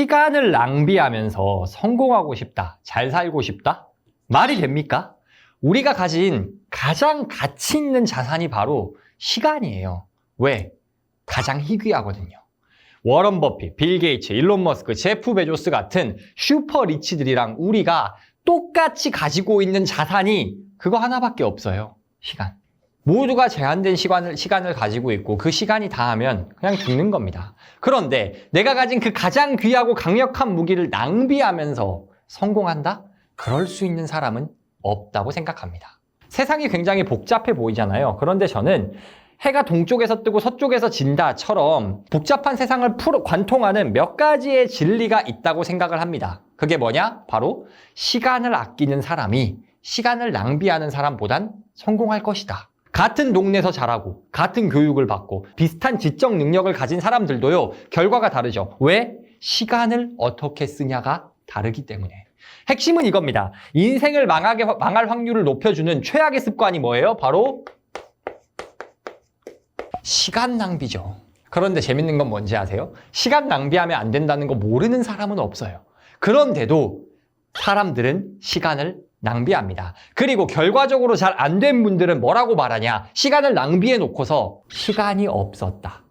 시간을 낭비하면서 성공하고 싶다, 잘 살고 싶다? 말이 됩니까? 우리가 가진 가장 가치 있는 자산이 바로 시간이에요. 왜? 가장 희귀하거든요. 워런 버핏, 빌 게이츠, 일론 머스크, 제프 베조스 같은 슈퍼 리치들이랑 우리가 똑같이 가지고 있는 자산이 그거 하나밖에 없어요. 시간. 모두가 제한된 시간을 가지고 있고 그 시간이 다하면 그냥 죽는 겁니다. 그런데 내가 가진 그 가장 귀하고 강력한 무기를 낭비하면서 성공한다? 그럴 수 있는 사람은 없다고 생각합니다. 세상이 굉장히 복잡해 보이잖아요. 그런데 저는 해가 동쪽에서 뜨고 서쪽에서 진다처럼 복잡한 세상을 관통하는 몇 가지의 진리가 있다고 생각을 합니다. 그게 뭐냐? 바로 시간을 아끼는 사람이 시간을 낭비하는 사람보단 성공할 것이다. 같은 동네에서 자라고 같은 교육을 받고 비슷한 지적 능력을 가진 사람들도요, 결과가 다르죠. 왜? 시간을 어떻게 쓰냐가 다르기 때문에. 핵심은 이겁니다. 인생을 망할 확률을 높여주는 최악의 습관이 뭐예요? 바로 시간 낭비죠. 그런데 재밌는 건 뭔지 아세요? 시간 낭비하면 안 된다는 거 모르는 사람은 없어요. 그런데도 사람들은 시간을 낭비합니다. 그리고 결과적으로 잘 안 된 분들은 뭐라고 말하냐? 시간을 낭비해 놓고서 시간이 없었다,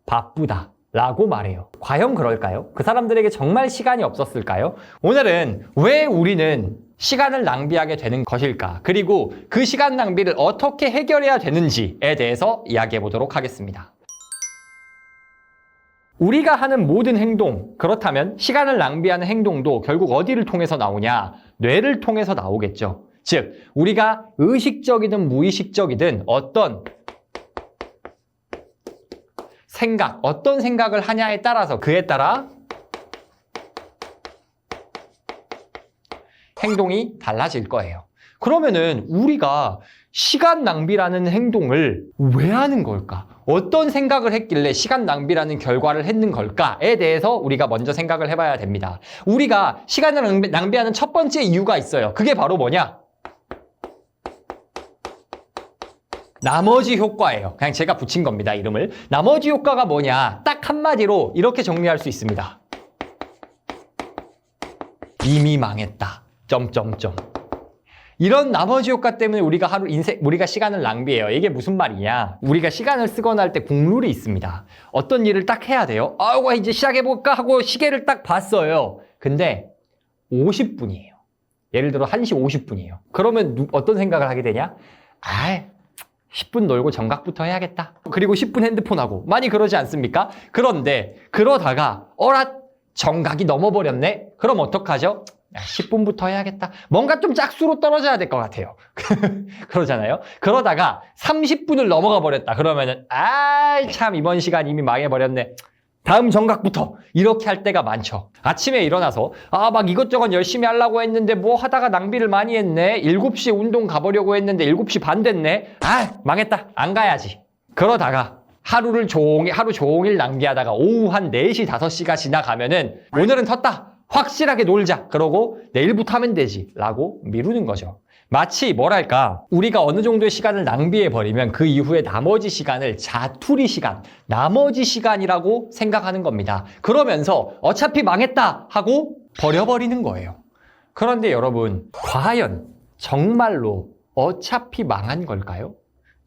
바쁘다 라고 말해요. 과연 그럴까요? 그 사람들에게 정말 시간이 없었을까요? 오늘은 왜 우리는 시간을 낭비하게 되는 것일까? 그리고 그 시간 낭비를 어떻게 해결해야 되는지에 대해서 이야기해 보도록 하겠습니다. 우리가 하는 모든 행동, 그렇다면 시간을 낭비하는 행동도 결국 어디를 통해서 나오냐? 뇌를 통해서 나오겠죠. 즉, 우리가 의식적이든 무의식적이든 어떤 생각을 하냐에 따라서 그에 따라 행동이 달라질 거예요. 그러면은 우리가 시간 낭비라는 행동을 왜 하는 걸까? 어떤 생각을 했길래 시간 낭비라는 결과를 했는 걸까에 대해서 우리가 먼저 생각을 해봐야 됩니다. 우리가 시간을 낭비하는 첫 번째 이유가 있어요. 그게 바로 뭐냐? 나머지 효과예요. 그냥 제가 붙인 겁니다, 이름을. 나머지 효과가 뭐냐? 딱 한마디로 이렇게 정리할 수 있습니다. 이미 망했다. 점점점. 이런 나머지 효과 때문에 우리가 시간을 낭비해요. 이게 무슨 말이냐? 우리가 시간을 쓰거나 할 때 국룰이 있습니다. 어떤 일을 딱 해야 돼요. 아이고, 이제 시작해볼까 하고 시계를 딱 봤어요. 근데 50분이에요. 예를 들어 1시 50분이에요. 그러면 어떤 생각을 하게 되냐? 10분 놀고 정각부터 해야겠다. 그리고 10분 핸드폰하고. 많이 그러지 않습니까? 그런데 그러다가 정각이 넘어버렸네? 그럼 어떡하죠? 10분부터 해야겠다. 뭔가 좀 짝수로 떨어져야 될 것 같아요. 그러잖아요. 그러다가 30분을 넘어가 버렸다. 그러면은 참 이번 시간 이미 망해버렸네. 다음 정각부터 이렇게 할 때가 많죠. 아침에 일어나서 막 이것저것 열심히 하려고 했는데 뭐 하다가 낭비를 많이 했네. 7시에 운동 가보려고 했는데 7시 반 됐네. 망했다. 안 가야지. 그러다가 하루 종일 낭비하다가 오후 한 4시, 5시가 지나가면은 오늘은 텄다. 확실하게 놀자. 그러고 내일부터 하면 되지. 라고 미루는 거죠. 마치 뭐랄까, 우리가 어느 정도의 시간을 낭비해버리면 그 이후에 나머지 시간을 자투리 시간, 나머지 시간이라고 생각하는 겁니다. 그러면서 어차피 망했다 하고 버려버리는 거예요. 그런데 여러분, 과연 정말로 어차피 망한 걸까요?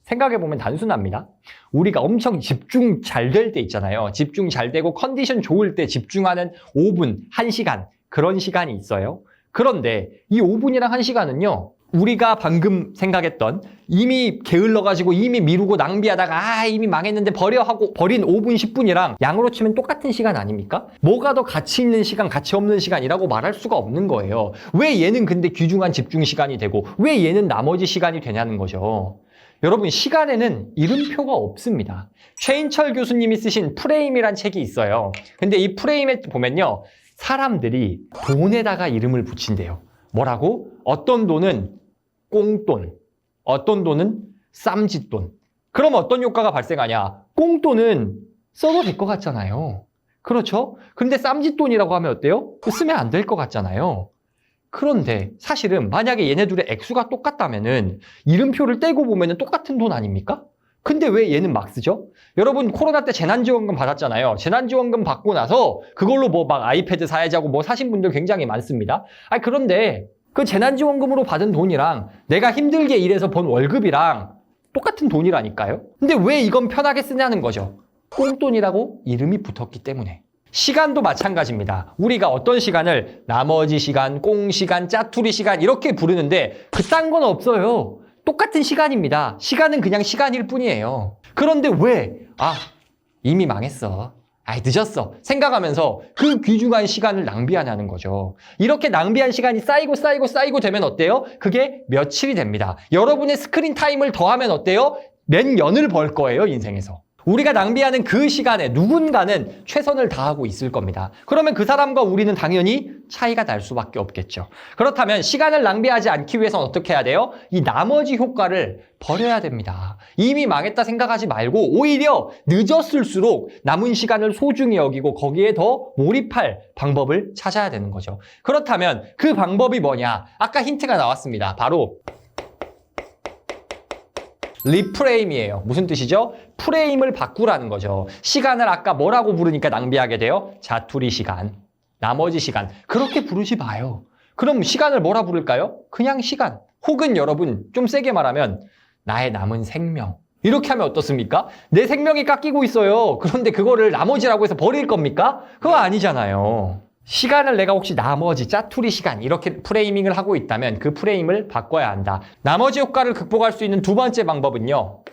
생각해보면 단순합니다. 우리가 엄청 집중 잘 될 때 있잖아요. 집중 잘 되고 컨디션 좋을 때 집중하는 5분, 1시간 그런 시간이 있어요. 그런데 이 5분이랑 1시간은요. 우리가 방금 생각했던 이미 게을러가지고 이미 미루고 낭비하다가 이미 망했는데 버려 하고 버린 5분, 10분이랑 양으로 치면 똑같은 시간 아닙니까? 뭐가 더 가치 있는 시간, 가치 없는 시간이라고 말할 수가 없는 거예요. 왜 얘는 근데 귀중한 집중 시간이 되고 왜 얘는 나머지 시간이 되냐는 거죠. 여러분, 시간에는 이름표가 없습니다. 최인철 교수님이 쓰신 프레임이란 책이 있어요. 근데 이 프레임에 보면요. 사람들이 돈에다가 이름을 붙인대요. 뭐라고? 어떤 돈은 꽁돈, 어떤 돈은 쌈짓돈. 그럼 어떤 효과가 발생하냐? 꽁돈은 써도 될 것 같잖아요. 그렇죠? 근데 쌈짓돈이라고 하면 어때요? 쓰면 안 될 것 같잖아요. 그런데 사실은 만약에 얘네 둘의 액수가 똑같다면은 이름표를 떼고 보면은 똑같은 돈 아닙니까? 근데 왜 얘는 막 쓰죠? 여러분 코로나 때 재난지원금 받았잖아요. 재난지원금 받고 나서 그걸로 뭐 막 아이패드 사야지 하고 뭐 사신 분들 굉장히 많습니다. 아니 그런데 그 재난지원금으로 받은 돈이랑 내가 힘들게 일해서 번 월급이랑 똑같은 돈이라니까요. 근데 왜 이건 편하게 쓰냐는 거죠. 꽁돈이라고 이름이 붙었기 때문에. 시간도 마찬가지입니다. 우리가 어떤 시간을 나머지 시간, 꽁 시간, 짜투리 시간 이렇게 부르는데 그딴 건 없어요. 똑같은 시간입니다. 시간은 그냥 시간일 뿐이에요. 그런데 왜? 이미 망했어. 늦었어. 생각하면서 그 귀중한 시간을 낭비하냐는 거죠. 이렇게 낭비한 시간이 쌓이고 되면 어때요? 그게 며칠이 됩니다. 여러분의 스크린 타임을 더하면 어때요? 몇 년을 벌 거예요, 인생에서. 우리가 낭비하는 그 시간에 누군가는 최선을 다하고 있을 겁니다. 그러면 그 사람과 우리는 당연히 차이가 날 수밖에 없겠죠. 그렇다면 시간을 낭비하지 않기 위해서는 어떻게 해야 돼요? 이 나머지 효과를 버려야 됩니다. 이미 망했다 생각하지 말고 오히려 늦었을수록 남은 시간을 소중히 여기고 거기에 더 몰입할 방법을 찾아야 되는 거죠. 그렇다면 그 방법이 뭐냐? 아까 힌트가 나왔습니다. 바로 리프레임이에요. 무슨 뜻이죠? 프레임을 바꾸라는 거죠. 시간을 아까 뭐라고 부르니까 낭비하게 돼요? 자투리 시간, 나머지 시간. 그렇게 부르지 마요. 그럼 시간을 뭐라 부를까요? 그냥 시간. 혹은 여러분 좀 세게 말하면 나의 남은 생명. 이렇게 하면 어떻습니까? 내 생명이 깎이고 있어요. 그런데 그거를 나머지라고 해서 버릴 겁니까? 그거 아니잖아요. 시간을 내가 혹시 나머지 짜투리 시간 이렇게 프레이밍을 하고 있다면 그 프레임을 바꿔야 한다. 나머지 효과를 극복할 수 있는 두 번째 방법은요.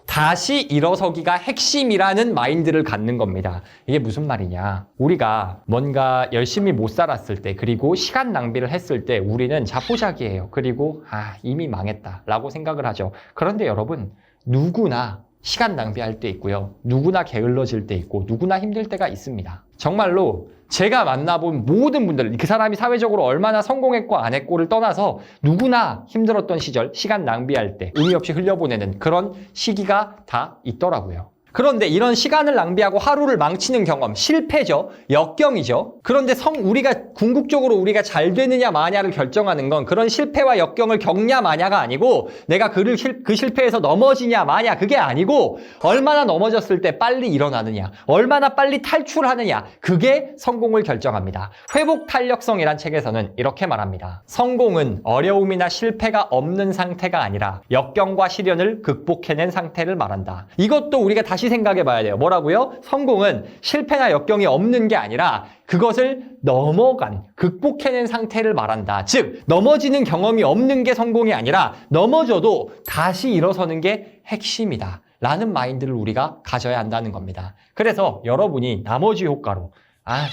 다시 일어서기가 핵심이라는 마인드를 갖는 겁니다. 이게 무슨 말이냐. 우리가 뭔가 열심히 못 살았을 때 그리고 시간 낭비를 했을 때 우리는 자포자기해요. 그리고 이미 망했다 라고 생각을 하죠. 그런데 여러분 누구나 시간 낭비할 때 있고요. 누구나 게을러질 때 있고 누구나 힘들 때가 있습니다. 정말로 제가 만나본 모든 분들, 그 사람이 사회적으로 얼마나 성공했고 안 했고를 떠나서 누구나 힘들었던 시절, 시간 낭비할 때 의미 없이 흘려보내는 그런 시기가 다 있더라고요. 그런데 이런 시간을 낭비하고 하루를 망치는 경험, 실패죠. 역경이죠. 그런데 우리가 궁극적으로 우리가 잘 되느냐 마냐를 결정하는 건 그런 실패와 역경을 겪냐 마냐가 아니고 내가 그 실패에서 넘어지냐 마냐 그게 아니고 얼마나 넘어졌을 때 빨리 일어나느냐, 얼마나 빨리 탈출하느냐 그게 성공을 결정합니다. 회복 탄력성이란 책에서는 이렇게 말합니다. 성공은 어려움이나 실패가 없는 상태가 아니라 역경과 시련을 극복해낸 상태를 말한다. 이것도 우리가 다시 생각해 봐야 돼요. 뭐라고요? 성공은 실패나 역경이 없는 게 아니라 그것을 넘어간, 극복해낸 상태를 말한다. 즉, 넘어지는 경험이 없는 게 성공이 아니라 넘어져도 다시 일어서는 게 핵심이다. 라는 마인드를 우리가 가져야 한다는 겁니다. 그래서 여러분이 나머지 효과로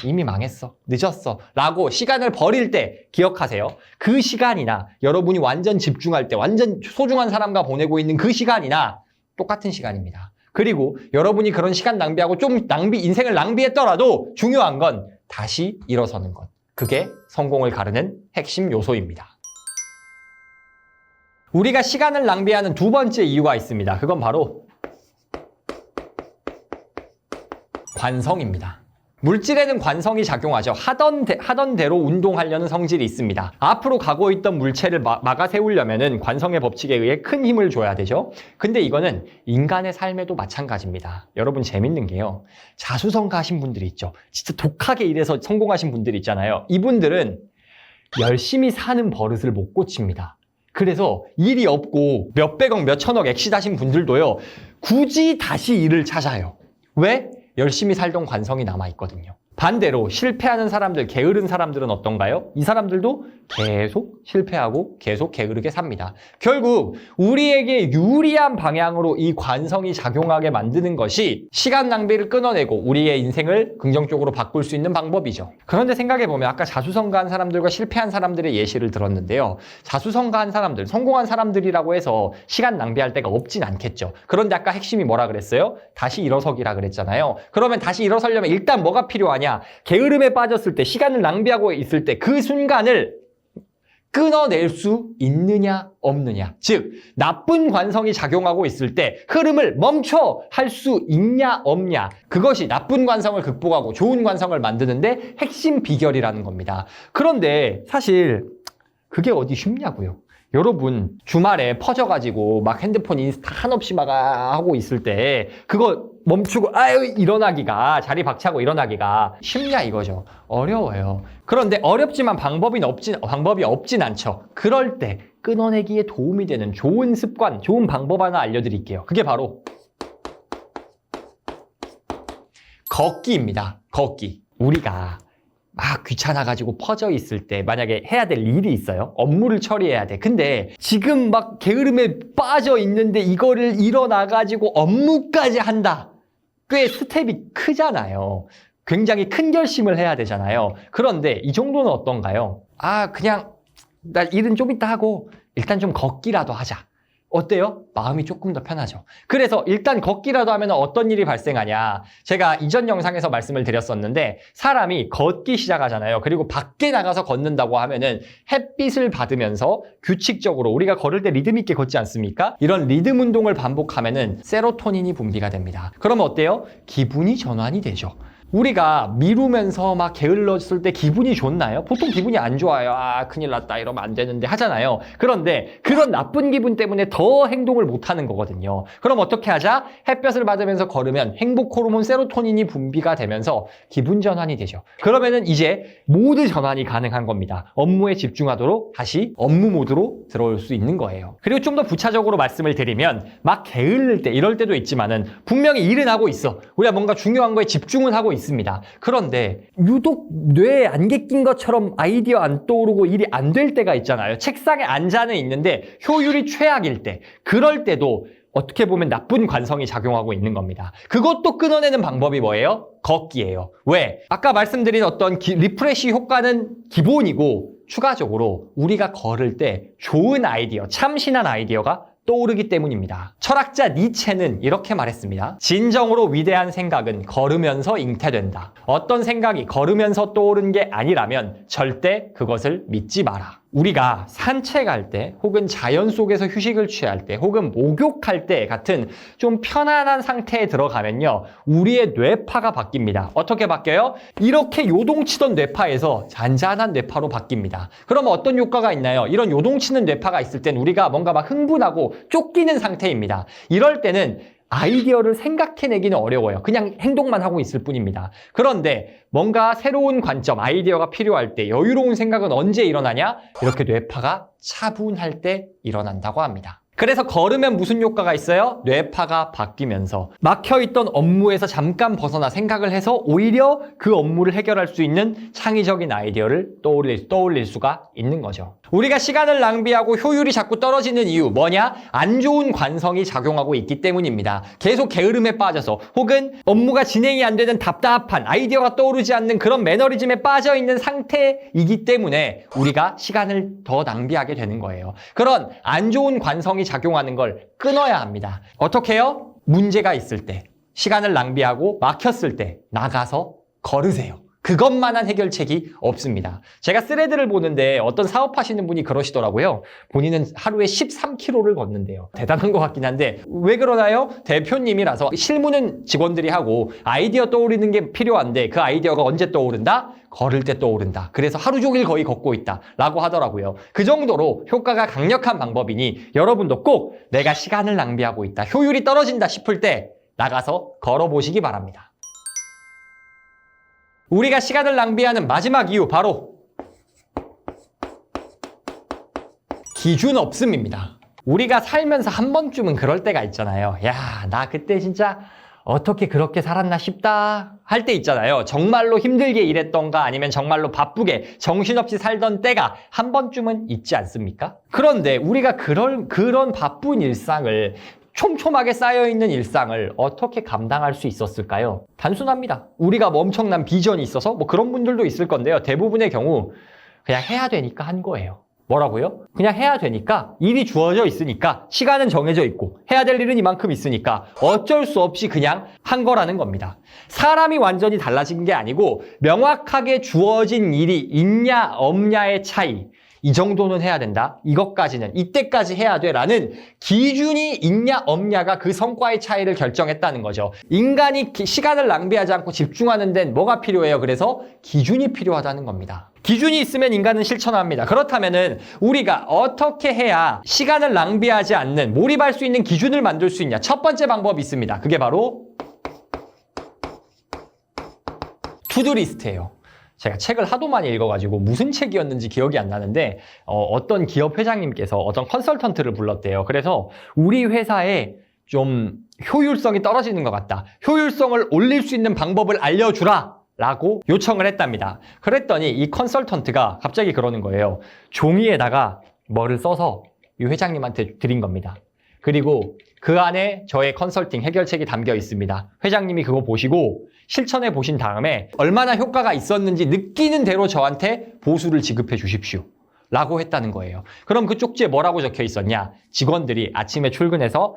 이미 망했어, 늦었어 라고 시간을 버릴 때 기억하세요. 그 시간이나 여러분이 완전 집중할 때 완전 소중한 사람과 보내고 있는 그 시간이나 똑같은 시간입니다. 그리고 여러분이 그런 시간 낭비하고 좀 인생을 낭비했더라도 중요한 건 다시 일어서는 것. 그게 성공을 가르는 핵심 요소입니다. 우리가 시간을 낭비하는 두 번째 이유가 있습니다. 그건 바로 관성입니다. 물질에는 관성이 작용하죠. 하던 대로 운동하려는 성질이 있습니다. 앞으로 가고 있던 물체를 막아 세우려면은 관성의 법칙에 의해 큰 힘을 줘야 되죠. 근데 이거는 인간의 삶에도 마찬가지입니다. 여러분 재밌는 게요. 자수성가하신 분들이 있죠. 진짜 독하게 일해서 성공하신 분들이 있잖아요. 이분들은 열심히 사는 버릇을 못 고칩니다. 그래서 일이 없고 몇백억, 몇천억 엑시다신 분들도요. 굳이 다시 일을 찾아요. 왜? 열심히 살던 관성이 남아있거든요. 반대로 실패하는 사람들, 게으른 사람들은 어떤가요? 이 사람들도 계속 실패하고 계속 게으르게 삽니다. 결국 우리에게 유리한 방향으로 이 관성이 작용하게 만드는 것이 시간 낭비를 끊어내고 우리의 인생을 긍정적으로 바꿀 수 있는 방법이죠. 그런데 생각해보면 아까 자수성가한 사람들과 실패한 사람들의 예시를 들었는데요. 자수성가한 사람들, 성공한 사람들이라고 해서 시간 낭비할 데가 없진 않겠죠. 그런데 아까 핵심이 뭐라 그랬어요? 다시 일어서기라 그랬잖아요. 그러면 다시 일어서려면 일단 뭐가 필요하냐? 게으름에 빠졌을 때, 시간을 낭비하고 있을 때 그 순간을 끊어낼 수 있느냐 없느냐. 즉 나쁜 관성이 작용하고 있을 때 흐름을 멈춰 할 수 있냐 없냐. 그것이 나쁜 관성을 극복하고 좋은 관성을 만드는데 핵심 비결이라는 겁니다. 그런데 사실 그게 어디 쉽냐고요. 여러분 주말에 퍼져가지고 막 핸드폰 인스타 한없이 막 하고 있을 때 그거 멈추고 아유 일어나기가 자리 박차고 일어나기가 쉽냐 이거죠. 어려워요. 그런데 어렵지만 방법이 없진 않죠. 그럴 때 끊어내기에 도움이 되는 좋은 습관, 좋은 방법 하나 알려드릴게요. 그게 바로 걷기입니다. 걷기. 우리가 막 귀찮아가지고 퍼져 있을 때 만약에 해야 될 일이 있어요. 업무를 처리해야 돼. 근데 지금 막 게으름에 빠져 있는데 이거를 일어나가지고 업무까지 한다. 꽤 스텝이 크잖아요. 굉장히 큰 결심을 해야 되잖아요. 그런데 이 정도는 어떤가요? 그냥 나 일은 좀 이따 하고 일단 좀 걷기라도 하자. 어때요? 마음이 조금 더 편하죠. 그래서 일단 걷기라도 하면 어떤 일이 발생하냐. 제가 이전 영상에서 말씀을 드렸었는데 사람이 걷기 시작하잖아요. 그리고 밖에 나가서 걷는다고 하면은 햇빛을 받으면서 규칙적으로 우리가 걸을 때 리듬 있게 걷지 않습니까? 이런 리듬 운동을 반복하면은 세로토닌이 분비가 됩니다. 그러면 어때요? 기분이 전환이 되죠. 우리가 미루면서 막 게을렀을 때 기분이 좋나요? 보통 기분이 안 좋아요. 큰일 났다 이러면 안 되는데 하잖아요. 그런데 그런 나쁜 기분 때문에 더 행동을 못 하는 거거든요. 그럼 어떻게 하자? 햇볕을 받으면서 걸으면 행복 호르몬 세로토닌이 분비가 되면서 기분 전환이 되죠. 그러면은 이제 모드 전환이 가능한 겁니다. 업무에 집중하도록 다시 업무 모드로 들어올 수 있는 거예요. 그리고 좀 더 부차적으로 말씀을 드리면 막 게을릴 때 이럴 때도 있지만은 분명히 일은 하고 있어. 우리가 뭔가 중요한 거에 집중은 하고 있습니다. 그런데 유독 뇌에 안개 낀 것처럼 아이디어 안 떠오르고 일이 안 될 때가 있잖아요. 책상에 앉아는 있는데 효율이 최악일 때, 그럴 때도 어떻게 보면 나쁜 관성이 작용하고 있는 겁니다. 그것도 끊어내는 방법이 뭐예요? 걷기예요. 왜? 아까 말씀드린 어떤 리프레시 효과는 기본이고 추가적으로 우리가 걸을 때 좋은 아이디어, 참신한 아이디어가 떠오르기 때문입니다. 철학자 니체는 이렇게 말했습니다. 진정으로 위대한 생각은 걸으면서 잉태된다. 어떤 생각이 걸으면서 떠오른 게 아니라면 절대 그것을 믿지 마라. 우리가 산책할 때 혹은 자연 속에서 휴식을 취할 때 혹은 목욕할 때 같은 좀 편안한 상태에 들어가면요, 우리의 뇌파가 바뀝니다. 어떻게 바뀌어요? 이렇게 요동치던 뇌파에서 잔잔한 뇌파로 바뀝니다. 그럼 어떤 효과가 있나요? 이런 요동치는 뇌파가 있을 땐 우리가 뭔가 막 흥분하고 쫓기는 상태입니다. 이럴 때는 아이디어를 생각해내기는 어려워요. 그냥 행동만 하고 있을 뿐입니다. 그런데 뭔가 새로운 관점, 아이디어가 필요할 때 여유로운 생각은 언제 일어나냐? 이렇게 뇌파가 차분할 때 일어난다고 합니다. 그래서 걸으면 무슨 효과가 있어요? 뇌파가 바뀌면서 막혀있던 업무에서 잠깐 벗어나 생각을 해서 오히려 그 업무를 해결할 수 있는 창의적인 아이디어를 떠올릴 수가 있는 거죠. 우리가 시간을 낭비하고 효율이 자꾸 떨어지는 이유 뭐냐? 안 좋은 관성이 작용하고 있기 때문입니다. 계속 게으름에 빠져서 혹은 업무가 진행이 안 되는 답답한 아이디어가 떠오르지 않는 그런 매너리즘에 빠져있는 상태이기 때문에 우리가 시간을 더 낭비하게 되는 거예요. 그런 안 좋은 관성이 작용하는 걸 끊어야 합니다. 어떻게 해요? 문제가 있을 때, 시간을 낭비하고 막혔을 때 나가서 걸으세요. 그것만한 해결책이 없습니다. 제가 스레드를 보는데 어떤 사업하시는 분이 그러시더라고요. 본인은 하루에 13km를 걷는데요. 대단한 것 같긴 한데 왜 그러나요? 대표님이라서 실무는 직원들이 하고 아이디어 떠오르는 게 필요한데 그 아이디어가 언제 떠오른다? 걸을 때 떠오른다. 그래서 하루 종일 거의 걷고 있다 라고 하더라고요. 그 정도로 효과가 강력한 방법이니 여러분도 꼭 내가 시간을 낭비하고 있다, 효율이 떨어진다 싶을 때 나가서 걸어보시기 바랍니다. 우리가 시간을 낭비하는 마지막 이유 바로 기준 없음입니다. 우리가 살면서 한 번쯤은 그럴 때가 있잖아요. 야, 나 그때 진짜 어떻게 그렇게 살았나 싶다 할 때 있잖아요. 정말로 힘들게 일했던가 아니면 정말로 바쁘게 정신없이 살던 때가 한 번쯤은 있지 않습니까? 그런데 우리가 그런 바쁜 일상을, 촘촘하게 쌓여있는 일상을 어떻게 감당할 수 있었을까요? 단순합니다. 우리가 뭐 엄청난 비전이 있어서 뭐 그런 분들도 있을 건데요. 대부분의 경우 그냥 해야 되니까 한 거예요. 뭐라고요? 그냥 해야 되니까, 일이 주어져 있으니까, 시간은 정해져 있고 해야 될 일은 이만큼 있으니까 어쩔 수 없이 그냥 한 거라는 겁니다. 사람이 완전히 달라진 게 아니고 명확하게 주어진 일이 있냐 없냐의 차이, 이 정도는 해야 된다. 이것까지는 이때까지 해야 돼라는 기준이 있냐 없냐가 그 성과의 차이를 결정했다는 거죠. 인간이 시간을 낭비하지 않고 집중하는 데는 뭐가 필요해요? 그래서 기준이 필요하다는 겁니다. 기준이 있으면 인간은 실천합니다. 그렇다면은 우리가 어떻게 해야 시간을 낭비하지 않는 몰입할 수 있는 기준을 만들 수 있냐? 첫 번째 방법이 있습니다. 그게 바로 투두리스트예요. 제가 책을 하도 많이 읽어가지고 무슨 책이었는지 기억이 안 나는데 어떤 기업 회장님께서 어떤 컨설턴트를 불렀대요. 그래서 우리 회사에 좀 효율성이 떨어지는 것 같다. 효율성을 올릴 수 있는 방법을 알려주라 라고 요청을 했답니다. 그랬더니 이 컨설턴트가 갑자기 그러는 거예요. 종이에다가 뭐를 써서 이 회장님한테 드린 겁니다. 그리고 그 안에 저의 컨설팅 해결책이 담겨 있습니다. 회장님이 그거 보시고 실천해 보신 다음에 얼마나 효과가 있었는지 느끼는 대로 저한테 보수를 지급해 주십시오 라고 했다는 거예요. 그럼 그 쪽지에 뭐라고 적혀 있었냐? 직원들이 아침에 출근해서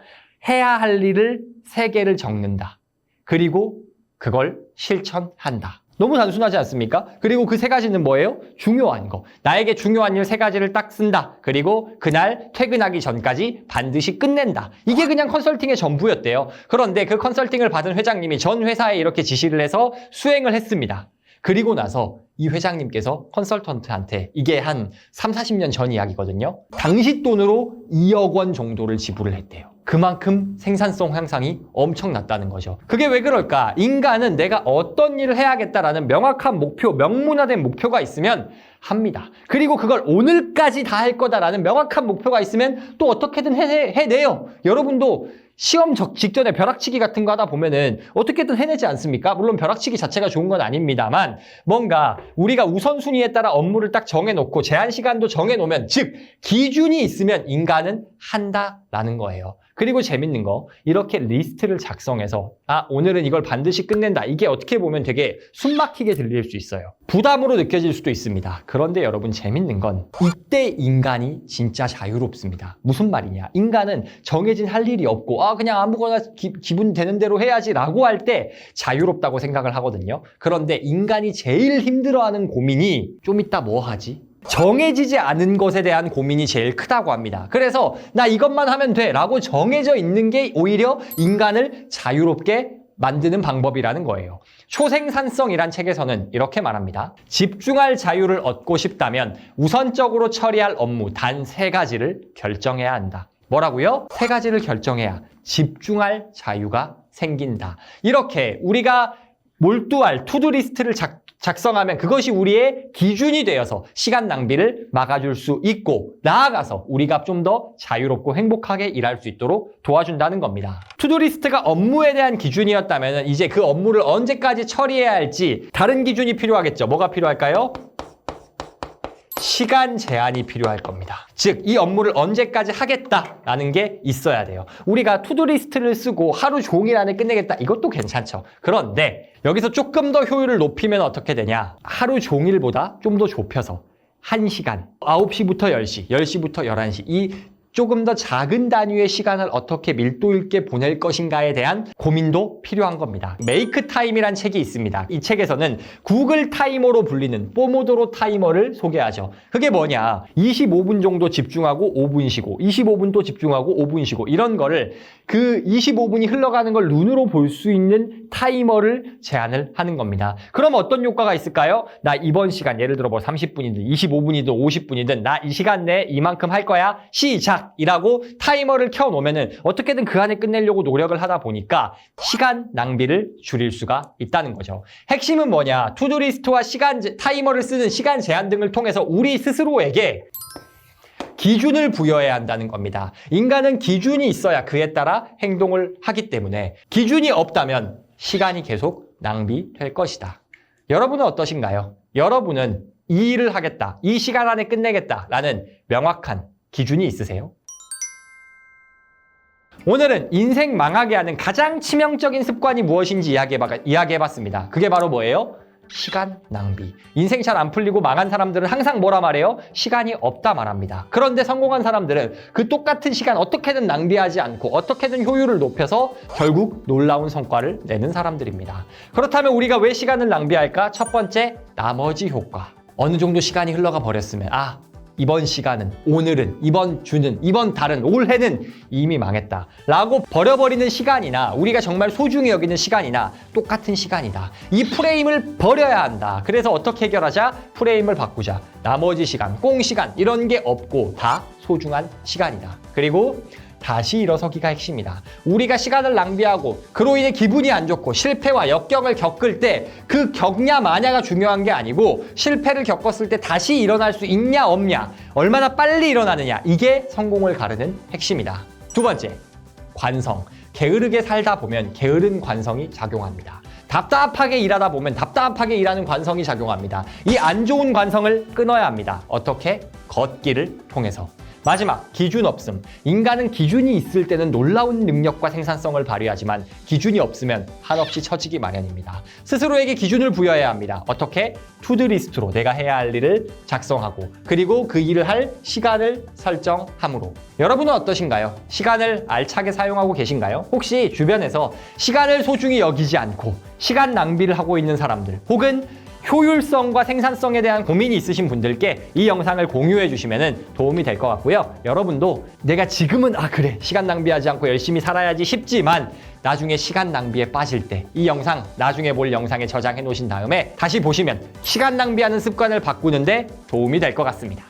해야 할 일을 3개를 적는다. 그리고 그걸 실천한다. 너무 단순하지 않습니까? 그리고 그 3가지는 뭐예요? 중요한 거. 나에게 중요한 일 3가지를 딱 쓴다. 그리고 그날 퇴근하기 전까지 반드시 끝낸다. 이게 그냥 컨설팅의 전부였대요. 그런데 그 컨설팅을 받은 회장님이 전 회사에 이렇게 지시를 해서 수행을 했습니다. 그리고 나서 이 회장님께서 컨설턴트한테 이게 한 3, 40년 전 이야기거든요. 당시 돈으로 2억 원 정도를 지불을 했대요. 그만큼 생산성 향상이 엄청났다는 거죠. 그게 왜 그럴까? 인간은 내가 어떤 일을 해야겠다라는 명확한 목표, 명문화된 목표가 있으면 합니다. 그리고 그걸 오늘까지 다 할 거다라는 명확한 목표가 있으면 또 어떻게든 해내요. 여러분도 시험 직전에 벼락치기 같은 거 하다 보면은 어떻게든 해내지 않습니까? 물론 벼락치기 자체가 좋은 건 아닙니다만 뭔가 우리가 우선순위에 따라 업무를 딱 정해놓고 제한 시간도 정해놓으면 즉 기준이 있으면 인간은 한다라는 거예요. 그리고 재밌는 거 이렇게 리스트를 작성해서 오늘은 이걸 반드시 끝낸다. 이게 어떻게 보면 되게 숨막히게 들릴 수 있어요. 부담으로 느껴질 수도 있습니다. 그런데 여러분 재밌는 건 이때 인간이 진짜 자유롭습니다. 무슨 말이냐? 인간은 정해진 할 일이 없고 그냥 아무거나 기분 되는 대로 해야지 라고 할 때 자유롭다고 생각을 하거든요. 그런데 인간이 제일 힘들어하는 고민이 좀 이따 뭐 하지? 정해지지 않은 것에 대한 고민이 제일 크다고 합니다. 그래서 나 이것만 하면 돼 라고 정해져 있는 게 오히려 인간을 자유롭게 만드는 방법이라는 거예요. 초생산성이란 책에서는 이렇게 말합니다. 집중할 자유를 얻고 싶다면 우선적으로 처리할 업무 단 3가지를 결정해야 한다. 뭐라고요? 3가지를 결정해야 집중할 자유가 생긴다. 이렇게 우리가 몰두할 투두리스트를 작성하면 그것이 우리의 기준이 되어서 시간 낭비를 막아줄 수 있고 나아가서 우리가 좀 더 자유롭고 행복하게 일할 수 있도록 도와준다는 겁니다. 투두리스트가 업무에 대한 기준이었다면 이제 그 업무를 언제까지 처리해야 할지 다른 기준이 필요하겠죠. 뭐가 필요할까요? 시간 제한이 필요할 겁니다. 즉, 이 업무를 언제까지 하겠다라는 게 있어야 돼요. 우리가 투두리스트를 쓰고 하루 종일 안에 끝내겠다. 이것도 괜찮죠. 그런데 여기서 조금 더 효율을 높이면 어떻게 되냐? 하루 종일보다 좀 더 좁혀서 1시간, 9시부터 10시, 10시부터 11시 이 조금 더 작은 단위의 시간을 어떻게 밀도 있게 보낼 것인가에 대한 고민도 필요한 겁니다. 메이크 타임이란 책이 있습니다. 이 책에서는 구글 타이머로 불리는 포모도로 타이머를 소개하죠. 그게 뭐냐? 25분 정도 집중하고 5분 쉬고 25분 또 집중하고 5분 쉬고 이런 거를 그 25분이 흘러가는 걸 눈으로 볼 수 있는 타이머를 제한을 하는 겁니다. 그럼 어떤 효과가 있을까요? 나 이번 시간 예를 들어 뭐 30분이든 25분이든 50분이든 나 이 시간 내에 이만큼 할 거야. 시작! 이라고 타이머를 켜놓으면은 어떻게든 그 안에 끝내려고 노력을 하다 보니까 시간 낭비를 줄일 수가 있다는 거죠. 핵심은 뭐냐? 투두리스트와 타이머를 쓰는 시간 제한 등을 통해서 우리 스스로에게 기준을 부여해야 한다는 겁니다. 인간은 기준이 있어야 그에 따라 행동을 하기 때문에 기준이 없다면 시간이 계속 낭비될 것이다. 여러분은 어떠신가요? 여러분은 이 일을 하겠다, 이 시간 안에 끝내겠다라는 명확한 기준이 있으세요? 오늘은 인생 망하게 하는 가장 치명적인 습관이 무엇인지 이야기해봤습니다. 그게 바로 뭐예요? 시간 낭비. 인생 잘 안 풀리고 망한 사람들은 항상 뭐라 말해요? 시간이 없다 말합니다. 그런데 성공한 사람들은 그 똑같은 시간 어떻게든 낭비하지 않고 어떻게든 효율을 높여서 결국 놀라운 성과를 내는 사람들입니다. 그렇다면 우리가 왜 시간을 낭비할까? 첫 번째, 나머지 효과. 어느 정도 시간이 흘러가 버렸으면 이번 시간은, 오늘은, 이번 주는, 이번 달은, 올해는 이미 망했다 라고 버려버리는 시간이나 우리가 정말 소중히 여기는 시간이나 똑같은 시간이다. 이 프레임을 버려야 한다. 그래서 어떻게 해결하자? 프레임을 바꾸자. 나머지 시간, 꽁 시간 이런 게 없고 다 소중한 시간이다. 그리고 다시 일어서기가 핵심이다. 우리가 시간을 낭비하고 그로 인해 기분이 안 좋고 실패와 역경을 겪을 때 그 겪냐 마냐가 중요한 게 아니고 실패를 겪었을 때 다시 일어날 수 있냐 없냐, 얼마나 빨리 일어나느냐, 이게 성공을 가르는 핵심이다. 두 번째, 관성. 게으르게 살다 보면 게으른 관성이 작용합니다. 답답하게 일하다 보면 답답하게 일하는 관성이 작용합니다. 이 안 좋은 관성을 끊어야 합니다. 어떻게? 걷기를 통해서. 마지막, 기준 없음. 인간은 기준이 있을 때는 놀라운 능력과 생산성을 발휘하지만 기준이 없으면 한없이 처지기 마련입니다. 스스로에게 기준을 부여해야 합니다. 어떻게? 투두리스트로 내가 해야 할 일을 작성하고 그리고 그 일을 할 시간을 설정함으로. 여러분은 어떠신가요? 시간을 알차게 사용하고 계신가요? 혹시 주변에서 시간을 소중히 여기지 않고 시간 낭비를 하고 있는 사람들, 혹은 효율성과 생산성에 대한 고민이 있으신 분들께 이 영상을 공유해 주시면 도움이 될 것 같고요. 여러분도 내가 지금은 그래 시간 낭비하지 않고 열심히 살아야지 싶지만 나중에 시간 낭비에 빠질 때 이 영상 나중에 볼 영상에 저장해 놓으신 다음에 다시 보시면 시간 낭비하는 습관을 바꾸는데 도움이 될 것 같습니다.